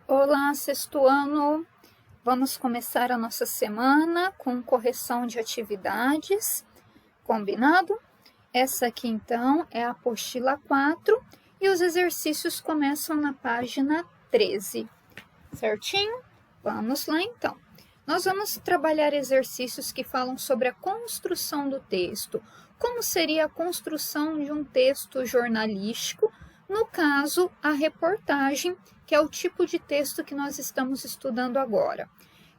Olá, sexto ano! Vamos começar a nossa semana com correção de atividades, combinado? Essa aqui, então, é a apostila 4 e os exercícios começam na página 13, certinho? Vamos lá, então. Nós vamos trabalhar exercícios que falam sobre a construção do texto. Como seria a construção de um texto jornalístico? No caso, a reportagem, que é o tipo de texto que nós estamos estudando agora.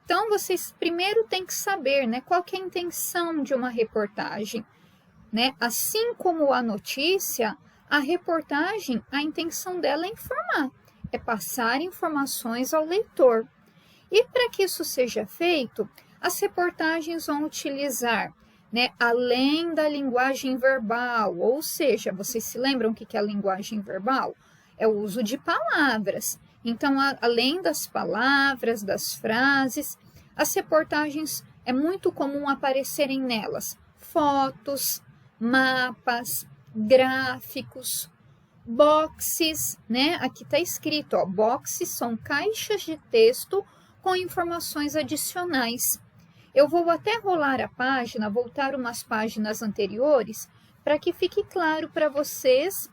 Então, vocês primeiro têm que saber, qual que é a intenção de uma reportagem. Assim como a notícia, a reportagem, a intenção dela é informar, é passar informações ao leitor. E para que isso seja feito, as reportagens vão utilizar, além da linguagem verbal, ou seja, vocês se lembram o que é a linguagem verbal? É o uso de palavras. Então, além das palavras, das frases, as reportagens é muito comum aparecerem nelas fotos, mapas, gráficos, boxes, Aqui está escrito, boxes são caixas de texto com informações adicionais. Eu vou até rolar a página, voltar umas páginas anteriores, para que fique claro para vocês,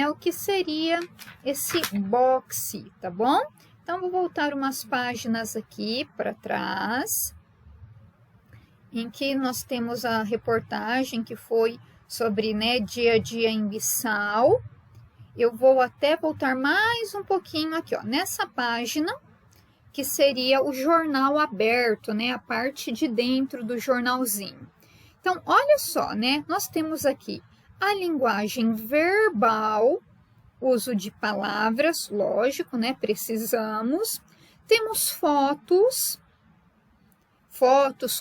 o que seria esse boxe, tá bom? Então, vou voltar umas páginas aqui para trás, em que nós temos a reportagem que foi sobre, dia a dia em Bissau. Eu vou até voltar mais um pouquinho aqui, nessa página, que seria o jornal aberto, a parte de dentro do jornalzinho. Então, olha só, nós temos aqui a linguagem verbal, uso de palavras, lógico, precisamos. Temos fotos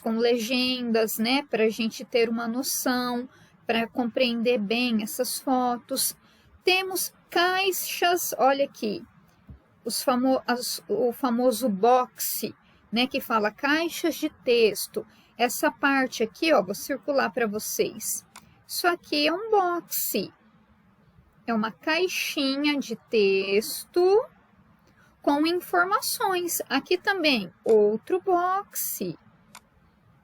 com legendas, para a gente ter uma noção, para compreender bem essas fotos. Temos caixas, olha aqui, o famoso boxe, que fala caixas de texto. Essa parte aqui, vou circular para vocês. Isso aqui é um boxe. É uma caixinha de texto com informações. Aqui também, outro boxe.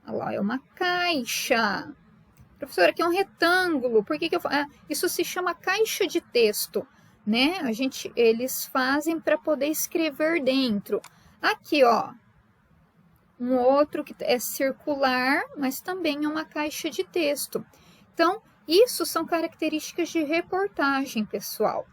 Olha lá, é uma caixa. Professora, aqui é um retângulo. Por que eu falo? Isso se chama caixa de texto, eles fazem para poder escrever dentro. Aqui, um outro que é circular, mas também é uma caixa de texto. Então, isso são características de reportagem, pessoal.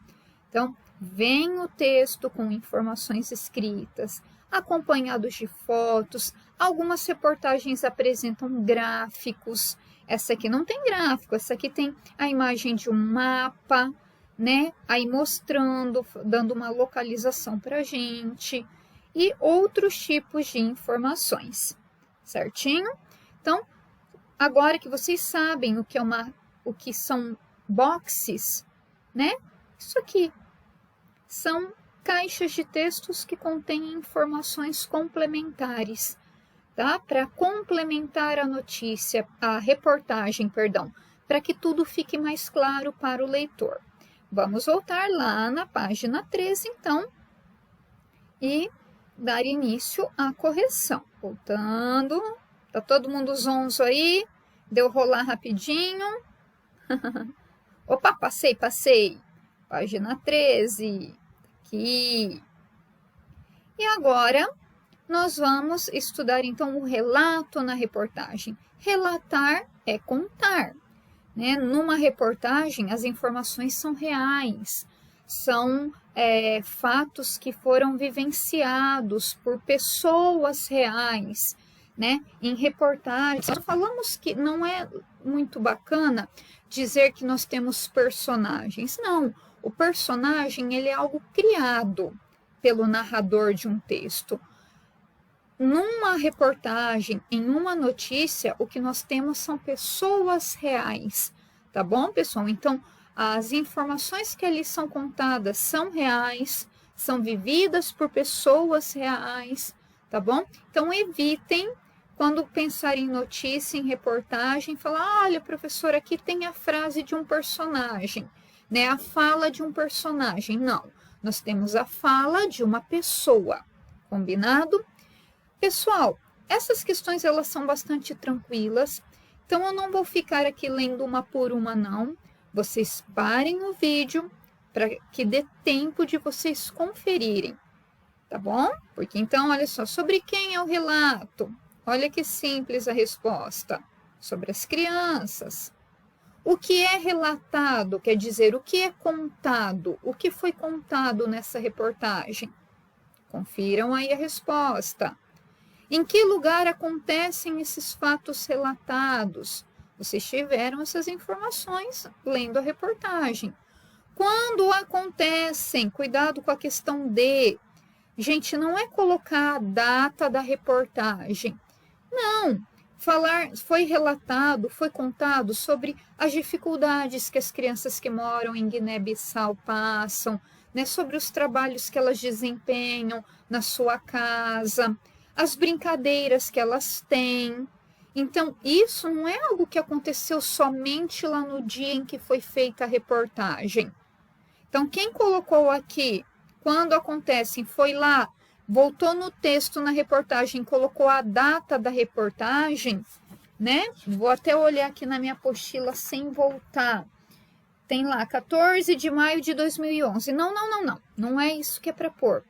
Então, vem o texto com informações escritas, acompanhados de fotos. Algumas reportagens apresentam gráficos. Essa aqui não tem gráfico, essa aqui tem a imagem de um mapa, aí mostrando, dando uma localização para a gente, e outros tipos de informações, certinho? Então, agora que vocês sabem o que são boxes, Isso aqui são caixas de textos que contêm informações complementares, tá? Para complementar a notícia, a reportagem, para que tudo fique mais claro para o leitor. Vamos voltar lá na página 13, então, e dar início à correção. Voltando, tá todo mundo zonzo aí? Deu rolar rapidinho? Opa, passei. Página 13, aqui. E agora, nós vamos estudar, então, o relato na reportagem. Relatar é contar. Numa reportagem, as informações são reais, são fatos que foram vivenciados por pessoas reais, Em reportagens, nós falamos que não é muito bacana dizer que nós temos personagens. Não, o personagem ele é algo criado pelo narrador de um texto. Numa reportagem, em uma notícia, o que nós temos são pessoas reais, tá bom, pessoal? Então, as informações que ali são contadas são reais, são vividas por pessoas reais, tá bom? Então, evitem, quando pensar em notícia, em reportagem, falar, olha, professor, aqui tem a frase de um personagem, a fala de um personagem. Não, nós temos a fala de uma pessoa, combinado? Pessoal, essas questões elas são bastante tranquilas, então eu não vou ficar aqui lendo uma por uma não, vocês parem o vídeo para que dê tempo de vocês conferirem, tá bom? Porque então, olha só, sobre quem é o relato? Olha que simples a resposta, sobre as crianças. O que é relatado, quer dizer, o que é contado, o que foi contado nessa reportagem? Confiram aí a resposta. Em que lugar acontecem esses fatos relatados? Vocês tiveram essas informações lendo a reportagem. Quando acontecem, cuidado com a questão de, gente, não é colocar a data da reportagem. Não, foi relatado, foi contado sobre as dificuldades que as crianças que moram em Guiné-Bissau passam, né, sobre os trabalhos que elas desempenham na sua casa, as brincadeiras que elas têm. Então, isso não é algo que aconteceu somente lá no dia em que foi feita a reportagem. Então, quem colocou aqui, quando acontecem, foi lá, voltou no texto na reportagem, colocou a data da reportagem, né? Vou até olhar aqui na minha apostila sem voltar. Tem lá, 14 de maio de 2011. Não é isso que é para pôr.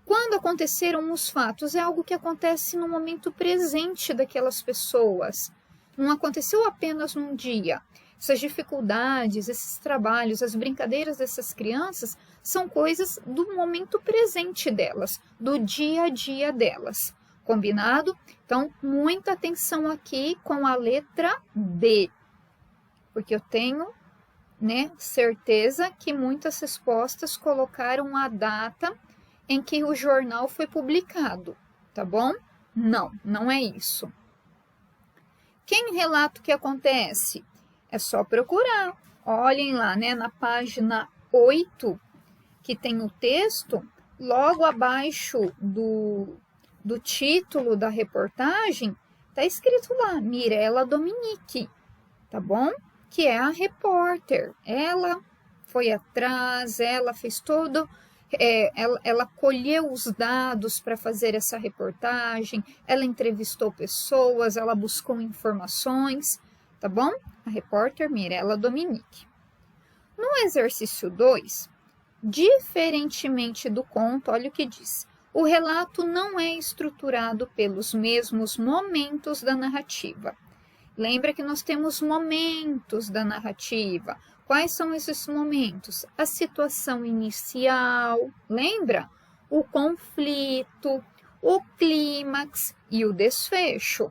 Quando aconteceram os fatos, é algo que acontece no momento presente daquelas pessoas. Não aconteceu apenas num dia. Essas dificuldades, esses trabalhos, as brincadeiras dessas crianças são coisas do momento presente delas, do dia a dia delas. Combinado? Então, muita atenção aqui com a letra D, porque eu tenho, né, certeza que muitas respostas colocaram a data em que o jornal foi publicado, tá bom? Não é isso. Quem relata o que acontece? É só procurar. Olhem lá, né, na página 8, que tem o texto, logo abaixo do título da reportagem, tá escrito lá, Mirella Dominique, tá bom? Que é a repórter. Ela foi atrás, ela fez todo... ela colheu os dados para fazer essa reportagem, ela entrevistou pessoas, ela buscou informações, tá bom? A repórter Mirella Dominique. No exercício 2, diferentemente do conto, olha o que diz. O relato não é estruturado pelos mesmos momentos da narrativa. Lembra que nós temos momentos da narrativa. Quais são esses momentos? A situação inicial, lembra? O conflito, o clímax e o desfecho.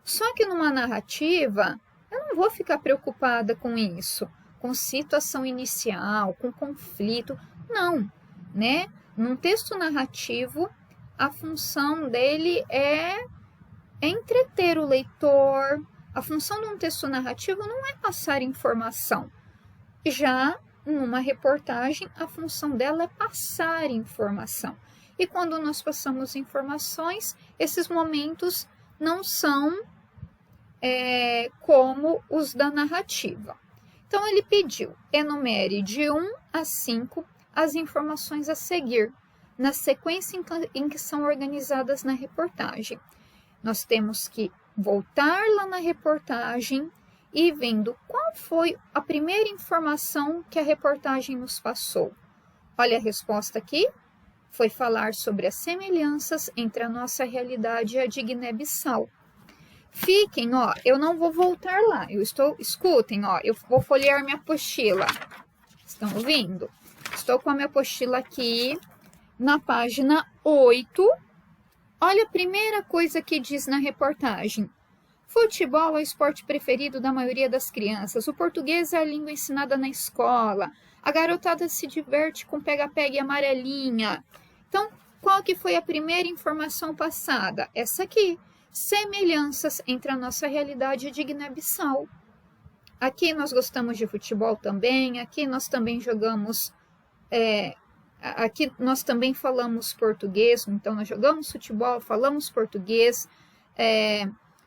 Só que numa narrativa, eu não vou ficar preocupada com isso, com situação inicial, com conflito, não, né? Num texto narrativo, a função dele é entreter o leitor. A função de um texto narrativo não é passar informação. Já numa reportagem, a função dela é passar informação. E quando nós passamos informações, esses momentos não são como os da narrativa. Então, ele pediu, enumere de 1 a 5 as informações a seguir, na sequência em que são organizadas na reportagem. Nós temos que voltar lá na reportagem e vendo qual foi a primeira informação que a reportagem nos passou. Olha a resposta aqui. Foi falar sobre as semelhanças entre a nossa realidade e a de Guiné-Bissau. Fiquem, ó, eu não vou voltar lá. Escutem, ó, eu vou folhear minha apostila. Estão ouvindo? Estou com a minha apostila aqui na página 8. Olha a primeira coisa que diz na reportagem. Futebol é o esporte preferido da maioria das crianças. O português é a língua ensinada na escola. A garotada se diverte com pega-pega e amarelinha. Então, qual que foi a primeira informação passada? Essa aqui. Semelhanças entre a nossa realidade e de Guiné-Bissau. Aqui nós gostamos de futebol também. Aqui nós também jogamos... Aqui nós também falamos português, então nós jogamos futebol, falamos português,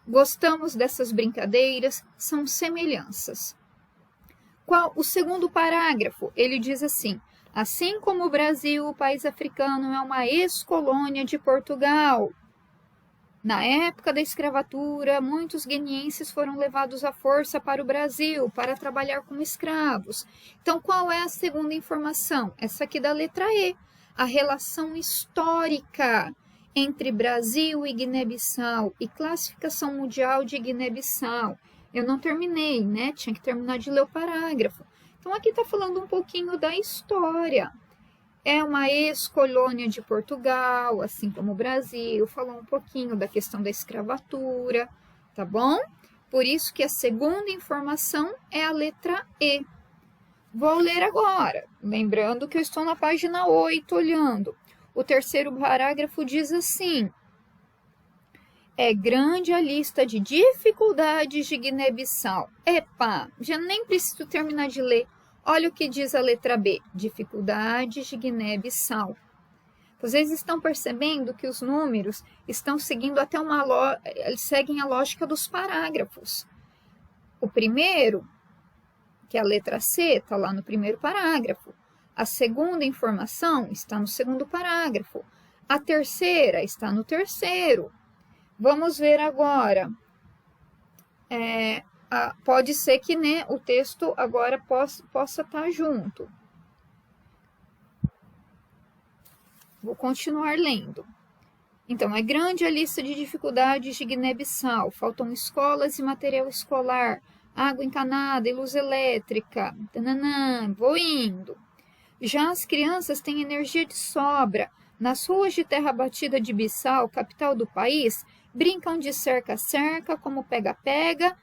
gostamos dessas brincadeiras, são semelhanças. O segundo parágrafo, ele diz assim, Assim como o Brasil, o país africano, é uma ex-colônia de Portugal. Na época da escravatura, muitos guineenses foram levados à força para o Brasil para trabalhar como escravos. Então, qual é a segunda informação? Essa aqui da letra E, a relação histórica entre Brasil e Guiné-Bissau e classificação mundial de Guiné-Bissau. Eu não terminei, né? Tinha que terminar de ler o parágrafo. Então, aqui está falando um pouquinho da história. É uma ex-colônia de Portugal, assim como o Brasil, falou um pouquinho da questão da escravatura, tá bom? Por isso que a segunda informação é a letra E. Vou ler agora, lembrando que eu estou na página 8 olhando. O terceiro parágrafo diz assim: é grande a lista de dificuldades de Guiné-Bissau. Epa, já nem preciso terminar de ler. Olha o que diz a letra B, dificuldades de Guiné-Bissau. Vocês estão percebendo que os números estão seguindo até eles seguem a lógica dos parágrafos. O primeiro, que é a letra C, está lá no primeiro parágrafo. A segunda informação está no segundo parágrafo. A terceira está no terceiro. Vamos ver agora. Pode ser que, né, o texto agora possa estar junto. Vou continuar lendo. Então, é grande a lista de dificuldades de Guiné-Bissau. Faltam escolas e material escolar, água encanada e luz elétrica. Tananã, vou indo. Já as crianças têm energia de sobra. Nas ruas de terra batida de Bissau, capital do país, brincam de cerca-cerca, como pega-pega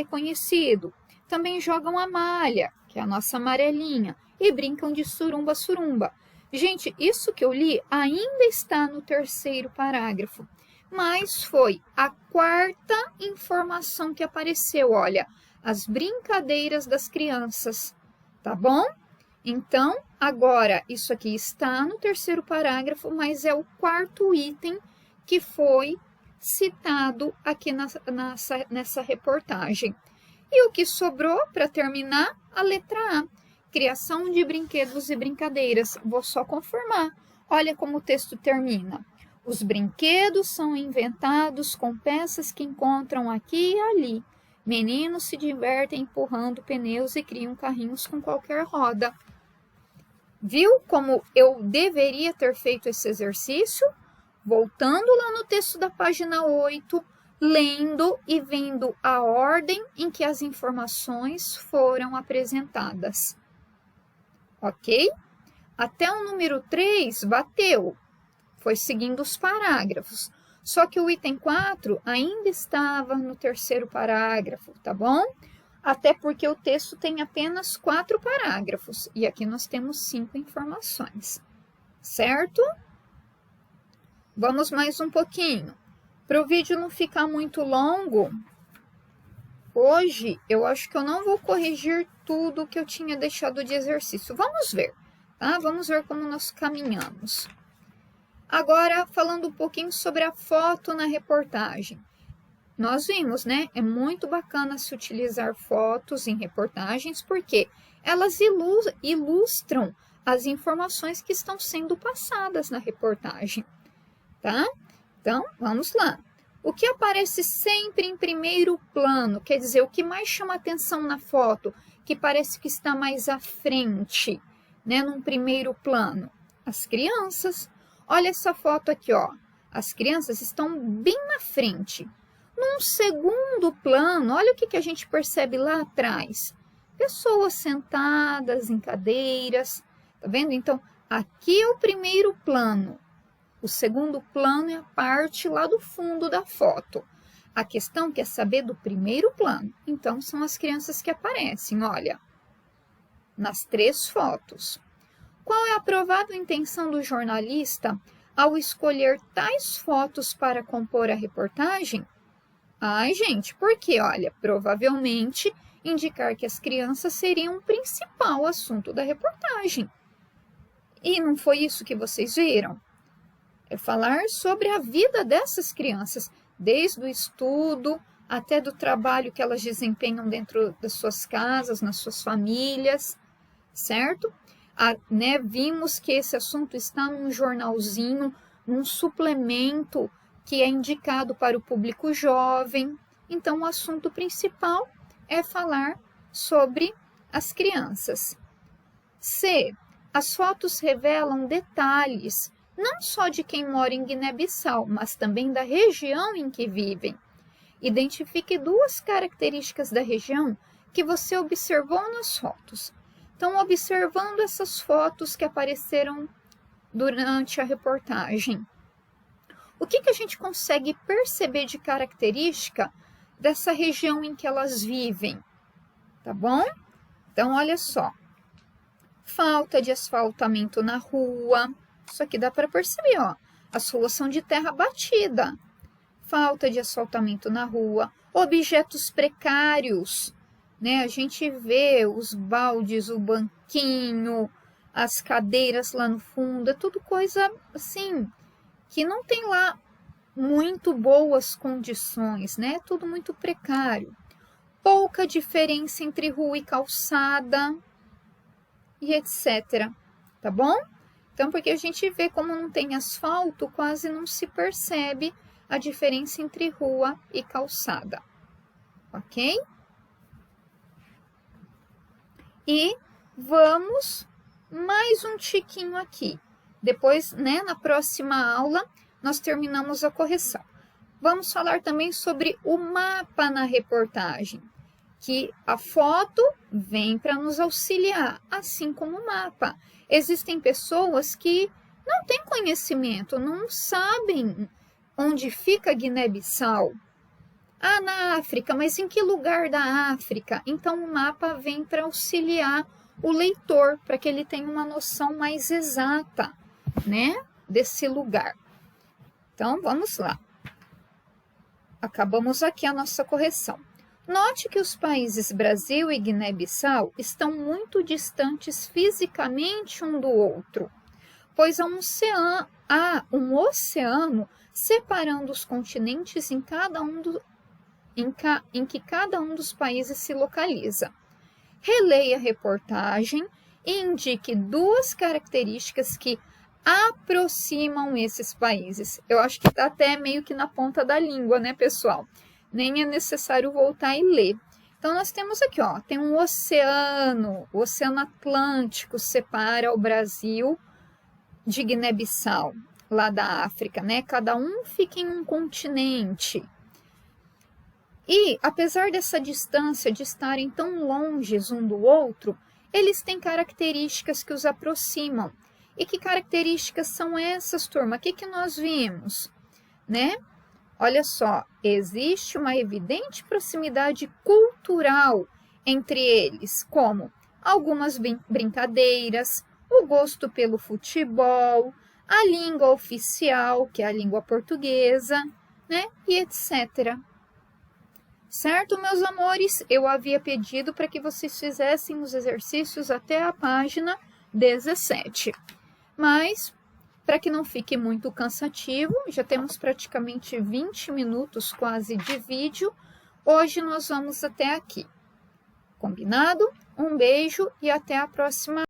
é conhecido. Também jogam a malha, que é a nossa amarelinha, e brincam de surumba-surumba. Gente, isso que eu li ainda está no terceiro parágrafo, mas foi a quarta informação que apareceu, olha, as brincadeiras das crianças, tá bom? Então, agora, isso aqui está no terceiro parágrafo, mas é o quarto item que foi citado aqui nessa reportagem. E o que sobrou para terminar? A letra A, criação de brinquedos e brincadeiras. Vou só confirmar. Olha como o texto termina. Os brinquedos são inventados com peças que encontram aqui e ali. Meninos se divertem empurrando pneus e criam carrinhos com qualquer roda. Viu como eu deveria ter feito esse exercício? Voltando lá no texto da página 8, lendo e vendo a ordem em que as informações foram apresentadas. Ok? Até o número 3 bateu, foi seguindo os parágrafos. Só que o item 4 ainda estava no terceiro parágrafo, tá bom? Até porque o texto tem apenas 4 parágrafos e aqui nós temos 5 informações, certo? Vamos mais um pouquinho. Para o vídeo não ficar muito longo, hoje eu acho que eu não vou corrigir tudo que eu tinha deixado de exercício. Vamos ver, tá? Vamos ver como nós caminhamos. Agora, falando um pouquinho sobre a foto na reportagem. Nós vimos, né? É muito bacana se utilizar fotos em reportagens, porque elas ilustram as informações que estão sendo passadas na reportagem. Tá? Então, vamos lá. O que aparece sempre em primeiro plano, quer dizer, o que mais chama atenção na foto, que parece que está mais à frente, né, num primeiro plano? As crianças. Olha essa foto aqui, ó. As crianças estão bem na frente. Num segundo plano, olha o que a gente percebe lá atrás. Pessoas sentadas em cadeiras, tá vendo? Então, aqui é o primeiro plano. O segundo plano é a parte lá do fundo da foto. A questão quer saber do primeiro plano. Então, são as crianças que aparecem, olha, nas 3 fotos. Qual é a provável intenção do jornalista ao escolher tais fotos para compor a reportagem? Ai, gente, porque, olha, provavelmente indicar que as crianças seriam o principal assunto da reportagem. E não foi isso que vocês viram? É falar sobre a vida dessas crianças, desde o estudo até do trabalho que elas desempenham dentro das suas casas, nas suas famílias, certo? né, vimos que esse assunto está num jornalzinho, num suplemento que é indicado para o público jovem. Então, o assunto principal é falar sobre as crianças. C. As fotos revelam detalhes, não só de quem mora em Guiné-Bissau, mas também da região em que vivem. Identifique 2 características da região que você observou nas fotos. Então, observando essas fotos que apareceram durante a reportagem, o que a gente consegue perceber de característica dessa região em que elas vivem? Tá bom? Então, olha só. Falta de asfaltamento na rua. Isso aqui dá para perceber, ó. As ruas são de terra batida. Falta de asfaltamento na rua. Objetos precários, né? A gente vê os baldes, o banquinho, as cadeiras lá no fundo. É tudo coisa, assim, que não tem lá muito boas condições, né? Tudo muito precário. Pouca diferença entre rua e calçada e etc. Tá bom? Então, porque a gente vê como não tem asfalto, quase não se percebe a diferença entre rua e calçada. Ok? E vamos mais um tiquinho aqui. Depois, né, na próxima aula, nós terminamos a correção. Vamos falar também sobre o mapa na reportagem, que a foto vem para nos auxiliar, assim como o mapa. Existem pessoas que não têm conhecimento, não sabem onde fica Guiné-Bissau. Ah, na África, mas em que lugar da África? Então, o mapa vem para auxiliar o leitor, para que ele tenha uma noção mais exata, né, desse lugar. Então, vamos lá. Acabamos aqui a nossa correção. Note que os países Brasil e Guiné-Bissau estão muito distantes fisicamente um do outro, pois há um oceano separando os continentes em que cada um dos países se localiza. Releia a reportagem e indique 2 características que aproximam esses países. Eu acho que está até meio que na ponta da língua, né, pessoal? Nem é necessário voltar e ler. Então, nós temos aqui, ó, tem um oceano, o Oceano Atlântico separa o Brasil de Guiné-Bissau, lá da África, né? Cada um fica em um continente. E, apesar dessa distância de estarem tão longes um do outro, eles têm características que os aproximam. E que características são essas, turma? O que nós vimos, né? Olha só, existe uma evidente proximidade cultural entre eles, como algumas brincadeiras, o gosto pelo futebol, a língua oficial, que é a língua portuguesa, né? E etc. Certo, meus amores? Eu havia pedido para que vocês fizessem os exercícios até a página 17. Mas, para que não fique muito cansativo, já temos praticamente 20 minutos quase de vídeo. Hoje nós vamos até aqui. Combinado? Um beijo e até a próxima.